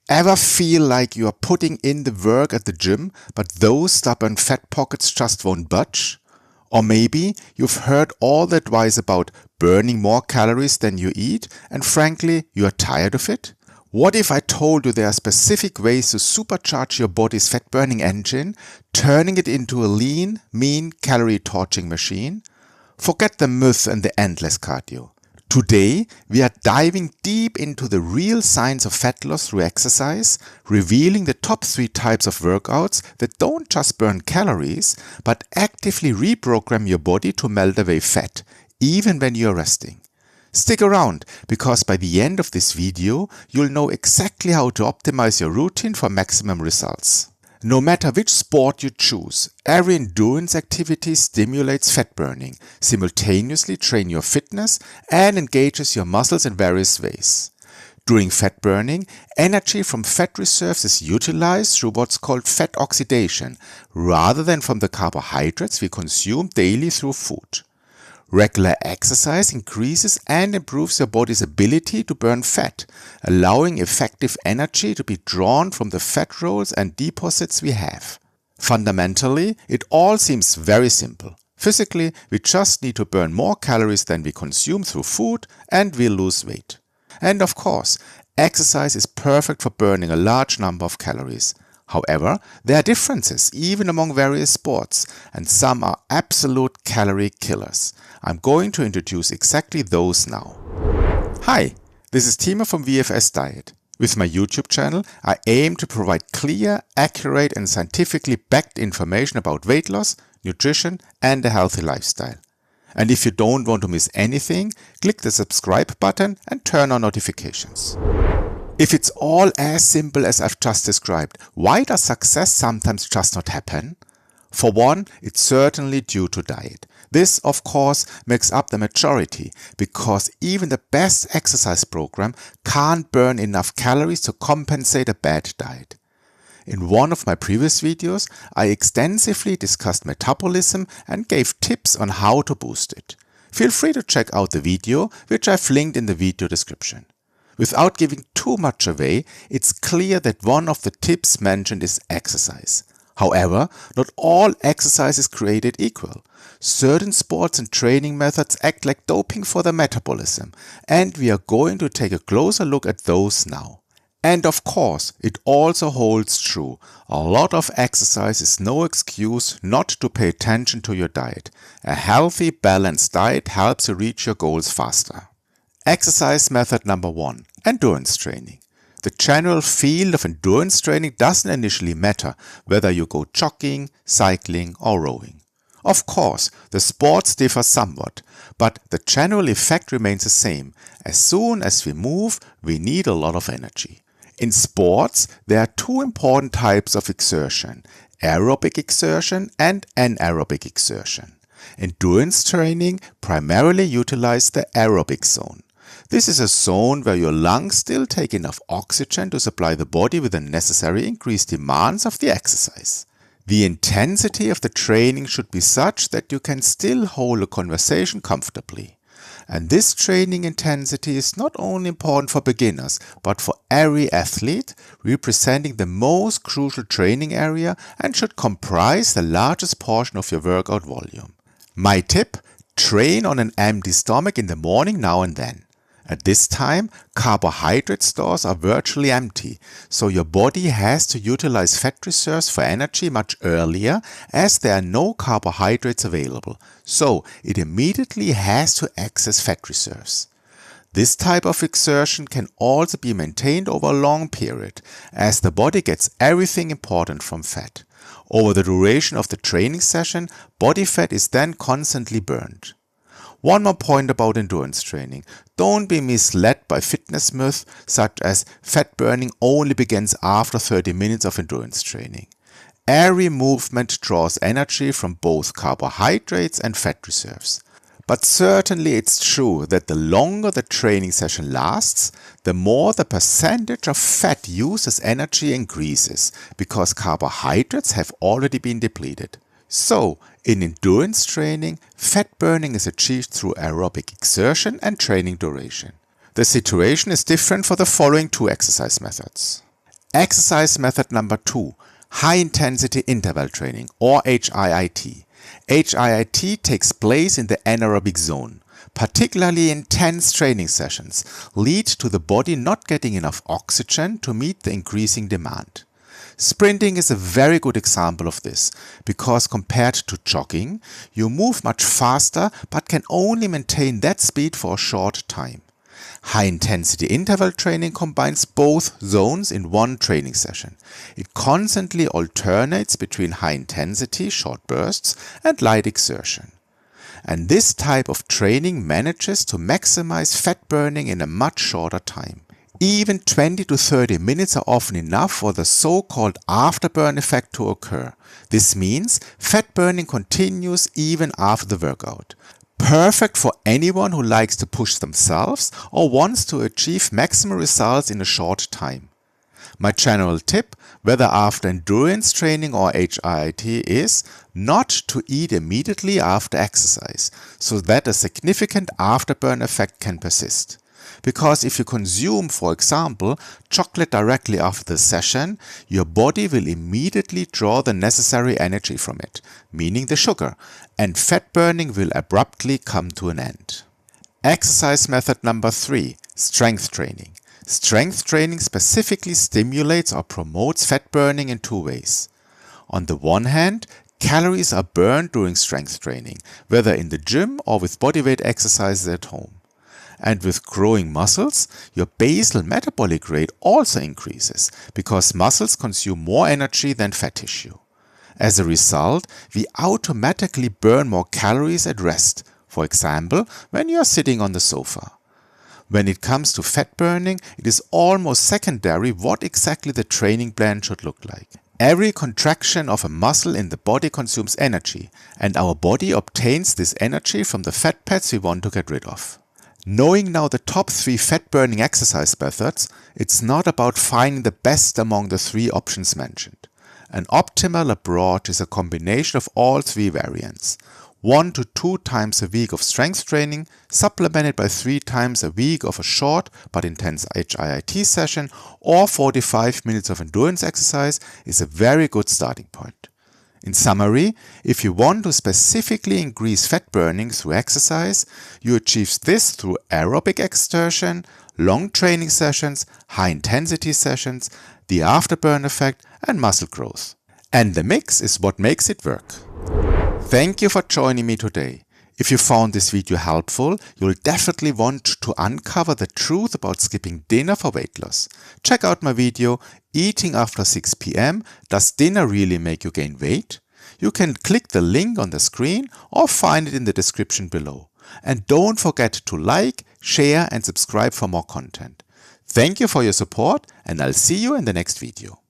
Ever feel like you are putting in the work at the gym, but those stubborn fat pockets just won't budge? Or maybe you've heard all the advice about burning more calories than you eat, and frankly, you are tired of it? What if I told you there are specific ways to supercharge your body's fat-burning engine, turning it into a lean, mean, calorie-torching machine? Forget the myth and the endless cardio. Today, we are diving deep into the real science of fat loss through exercise, revealing the top 3 types of workouts that don't just burn calories, but actively reprogram your body to melt away fat, even when you're resting. Stick around, because by the end of this video, you'll know exactly how to optimize your routine for maximum results. No matter which sport you choose, every endurance activity stimulates fat burning, simultaneously trains your fitness and engages your muscles in various ways. During fat burning, energy from fat reserves is utilized through what's called fat oxidation, rather than from the carbohydrates we consume daily through food. Regular exercise increases and improves your body's ability to burn fat, allowing effective energy to be drawn from the fat rolls and deposits we have. Fundamentally, it all seems very simple. Physically, we just need to burn more calories than we consume through food and we'll lose weight. And of course, exercise is perfect for burning a large number of calories. However, there are differences even among various sports, and some are absolute calorie killers. I'm going to introduce exactly those now. Hi, this is Timo from VFS Diet. With my YouTube channel, I aim to provide clear, accurate and scientifically backed information about weight loss, nutrition and a healthy lifestyle. And if you don't want to miss anything, click the subscribe button and turn on notifications. If it's all as simple as I've just described, why does success sometimes just not happen? For one, it's certainly due to diet. This, of course, makes up the majority, because even the best exercise program can't burn enough calories to compensate a bad diet. In one of my previous videos, I extensively discussed metabolism and gave tips on how to boost it. Feel free to check out the video, which I've linked in the video description. Without giving too much away, it's clear that one of the tips mentioned is exercise. However, not all exercise is created equal. Certain sports and training methods act like doping for the metabolism, and we are going to take a closer look at those now. And of course, it also holds true. A lot of exercise is no excuse not to pay attention to your diet. A healthy, balanced diet helps you reach your goals faster. Exercise method number 1, endurance training. The general field of endurance training doesn't initially matter whether you go jogging, cycling or rowing. Of course, the sports differ somewhat, but the general effect remains the same. As soon as we move, we need a lot of energy. In sports, there are 2 important types of exertion: aerobic exertion and anaerobic exertion. Endurance training primarily utilizes the aerobic zone. This is a zone where your lungs still take enough oxygen to supply the body with the necessary increased demands of the exercise. The intensity of the training should be such that you can still hold a conversation comfortably. And this training intensity is not only important for beginners, but for every athlete, representing the most crucial training area and should comprise the largest portion of your workout volume. My tip: train on an empty stomach in the morning now and then. At this time, carbohydrate stores are virtually empty, so your body has to utilize fat reserves for energy much earlier, as there are no carbohydrates available, so it immediately has to access fat reserves. This type of exertion can also be maintained over a long period, as the body gets everything important from fat. Over the duration of the training session, body fat is then constantly burned. One more point about endurance training. Don't be misled by fitness myths such as fat burning only begins after 30 minutes of endurance training. Every movement draws energy from both carbohydrates and fat reserves. But certainly it's true that the longer the training session lasts, the more the percentage of fat used as energy increases, because carbohydrates have already been depleted. So, in endurance training, fat burning is achieved through aerobic exertion and training duration. The situation is different for the following 2 exercise methods. Exercise method number 2, high intensity interval training or HIIT. HIIT takes place in the anaerobic zone. Particularly intense training sessions lead to the body not getting enough oxygen to meet the increasing demand. Sprinting is a very good example of this, because compared to jogging, you move much faster but can only maintain that speed for a short time. High-intensity interval training combines both zones in one training session. It constantly alternates between high-intensity, short bursts, and light exertion. And this type of training manages to maximize fat burning in a much shorter time. Even 20 to 30 minutes are often enough for the so-called afterburn effect to occur. This means fat burning continues even after the workout. Perfect for anyone who likes to push themselves or wants to achieve maximum results in a short time. My general tip, whether after endurance training or HIIT, is not to eat immediately after exercise, so that a significant afterburn effect can persist. Because if you consume, for example, chocolate directly after the session, your body will immediately draw the necessary energy from it, meaning the sugar, and fat burning will abruptly come to an end. Exercise method number 3, strength training. Strength training specifically stimulates or promotes fat burning in two ways. On the one hand, calories are burned during strength training, whether in the gym or with bodyweight exercises at home. And with growing muscles, your basal metabolic rate also increases, because muscles consume more energy than fat tissue. As a result, we automatically burn more calories at rest, for example, when you are sitting on the sofa. When it comes to fat burning, it is almost secondary what exactly the training plan should look like. Every contraction of a muscle in the body consumes energy, and our body obtains this energy from the fat pads we want to get rid of. Knowing now the top 3 fat-burning exercise methods, it's not about finding the best among the 3 options mentioned. An optimal approach is a combination of all 3 variants. 1 to 2 times a week of strength training, supplemented by 3 times a week of a short but intense HIIT session, or 45 minutes of endurance exercise is a very good starting point. In summary, if you want to specifically increase fat burning through exercise, you achieve this through aerobic exertion, long training sessions, high-intensity sessions, the afterburn effect, and muscle growth. And the mix is what makes it work. Thank you for joining me today. If you found this video helpful, you'll definitely want to uncover the truth about skipping dinner for weight loss. Check out my video, Eating After 6 p.m. Does Dinner Really Make You Gain Weight? You can click the link on the screen or find it in the description below. And don't forget to like, share and subscribe for more content. Thank you for your support, and I'll see you in the next video.